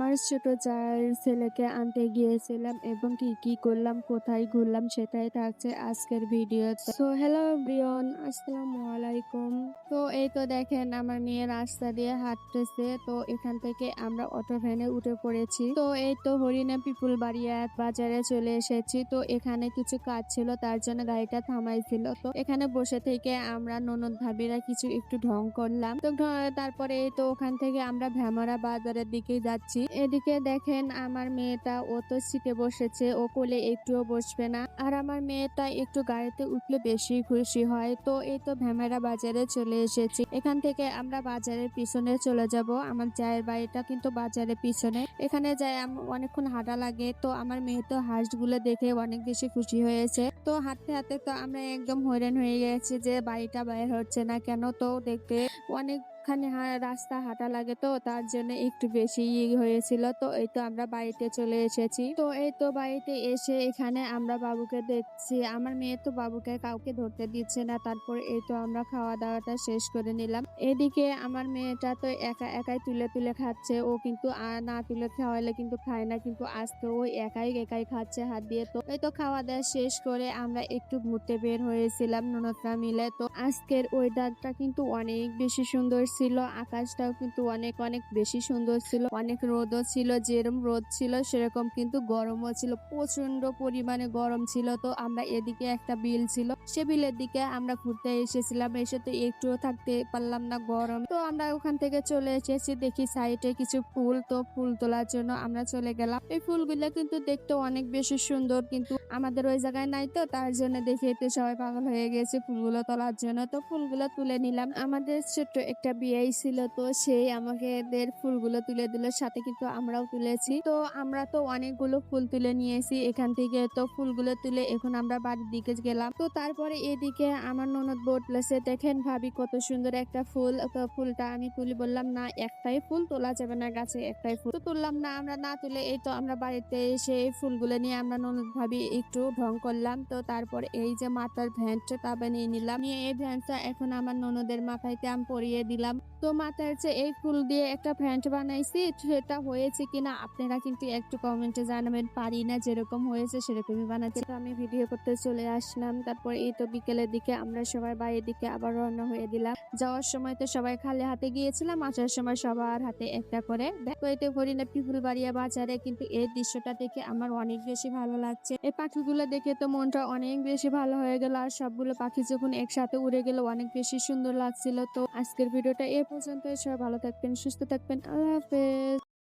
আমার ছোট জায়ের ছেলেকে আনতে গিয়েছিলাম এবং কি কি করলাম, কোথায় ঘুরলাম সেটাই থাকছে আজকের ভিডিওতে। সো হ্যালো এভরিওয়ান, আসসালামু আলাইকুম। তো এই তো দেখেন আমার মেয়ে রাস্তা দিয়ে হাঁটতেছে। তো এখান থেকে আমরা অটো ভ্যানে উঠে পড়েছি। তো এই তো হরিণা পিপুল বাড়িয়া বাজারে চলে এসেছি। তো এখানে কিছু কাজ ছিল, তার জন্য গাড়িটা থামাইছিল। তো এখানে বসে থেকে আমরা ননদ ভাবিরা কিছু একটু ঢং করলাম। তো তারপরে এই তো ওখান থেকে আমরা ভ্যামরা বাজারের দিকে যাচ্ছি। এদিকে দেখেন আমার মেয়েটা ও তো সিটে বসেছে, ও কোলে একটুও বসবে না। আর আমার মেয়েটা একটু গাড়িতে উঠলে বেশি খুশি হয়। তো এই তো ভ্যামেরা বাজারে চলে এসেছি। এখান থেকে আমরা বাজারের পিছনে চলে যাব। আমার জায়ের বাড়িটা কিন্তু বাজারের পিছনে। এখানে যাই অনেকক্ষণ হাঁটা লাগে। তো আমার মেয়ে তো হাঁসগুলো দেখে অনেক বেশি খুশি হয়েছে। তো হাঁটতে হাঁটতে তো আমরা একদম হয়রান হয়ে গেছি যে বাড়িটা বাইর হচ্ছে না কেন। তো দেখতে অনেকখানি রাস্তা হাঁটা লাগে, তো তার জন্য একটু বেশি হয়েছিল। তো এই তো আমরা বাড়িতে চলে এসেছি। তো এই তো বাড়িতে এসে এখানে আমরা বাবুকে দেখছি। আমার মেয়ে তো বাবুকে কাউকে ধরতে দিচ্ছে না। তারপর এই তো আমরা খাওয়া দাওয়াটা শেষ করে নিলাম। এদিকে আমার মেয়েটা তো একা একাই তুলে তুলে খাচ্ছে। ও কিন্তু না তুলে খাওয়াইলে কিন্তু খায় না, কিন্তু আজকে ও একাই একাই খাচ্ছে হাত দিয়ে। তো এই তো খাওয়া দাওয়া শেষ করে আমরা একটু ঘুরতে বের হয়েছিলাম ননদরা মিলে। তো আজকের ওয়েদারটা কিন্তু অনেক বেশি সুন্দর ছিল, আকাশটাও কিন্তু অনেক অনেক বেশি সুন্দর ছিল। অনেক রোদও ছিল, যেরকম রোদ ছিল সেরকম কিন্তু গরমও ছিল, প্রচন্ড পরিমাণে গরম ছিল। তো আমরা এদিকে একটা বিল ছিল, সে বিলের দিকে আমরা ঘুরতে এসেছিলাম। এসে তো একটুও থাকতে পারলাম না, গরম। তো আমরা ওখান থেকে চলে এসেছি, দেখি সাইডে কিছু ফুল। তো ফুল তোলার জন্য আমরা চলে গেলাম। এই ফুলগুলো কিন্তু দেখতে অনেক বেশি সুন্দর, কিন্তু আমাদের ওই জায়গায় নাই, তো তার জন্য দেখে তো সবাই পাগল হয়ে গেছে ফুলগুলো তোলার জন্য। তো ফুলগুলো তুলে নিলাম। আমাদের ছোট্ট একটা বিয়ে ছিল, তো সেই আমাকে এদের ফুলগুলো তুলে দিল, সাথে কিন্তু আমরাও তুলেছি। তো আমরা তো অনেকগুলো ফুল তুলে নিয়েছি এখান থেকে। তো ফুলগুলো তুলে এখন আমরা বাড়ির দিকে গেলাম। তো তারপরে এদিকে আমার ননদ বলতেছে, দেখেন ভাবি কত সুন্দর একটা ফুল। তো ফুলটা আমি তুলি, বললাম না একটাই ফুল তোলা যাবে না, গাছে একটাই ফুল। তো তুললাম না, আমরা না তুলে এই তো আমরা বাড়িতে এসে ফুলগুলো নিয়ে আমরা ননদ ভাবি একটু ঢং করলাম। তো তারপর এই যে মাথার ভ্যানটা তা বানিয়ে নিলাম, নিয়ে এই ভ্যানটা এখন আমার ননদের মাথায় আমি পরিয়ে দিলাম। তো মাথার যে এই ফুল দিয়ে একটা ভ্যান্ট বানাইছি, সেটা হয়েছে কিনা আপনারা কিন্তু একটু কমেন্টে জানাবেন। পারি না, যেরকম হয়েছে সেরকমই বানাচ্ছি। তো আমি ভিডিও করতে চলে আসলাম। তারপর এই তো বিকেলের দিকে আমরা সবাই বাড়ির দিকে আবার রওনা হয়ে দিলাম। যাওয়ার সময় তো সবাই খালি হাতে গিয়েছিলাম, আসার সময় সবার হাতে একটা করে ব্যাগ। তো এতে হরিণা পিপুল বাড়িয়া বাজারে কিন্তু এই দৃশ্যটা দেখে আমার অনেক বেশি ভালো লাগছে। এই পাখিগুলো দেখে তো মনটা অনেক বেশি ভালো হয়ে গেল। আর সবগুলো পাখি যখন একসাথে উড়ে গেল অনেক বেশি সুন্দর লাগছিল। তো আজকের ভিডিওটা এ পর্যন্ত। সবাই ভালো থাকবেন, সুস্থ থাকবেন, আল্লাহ হাফেজ।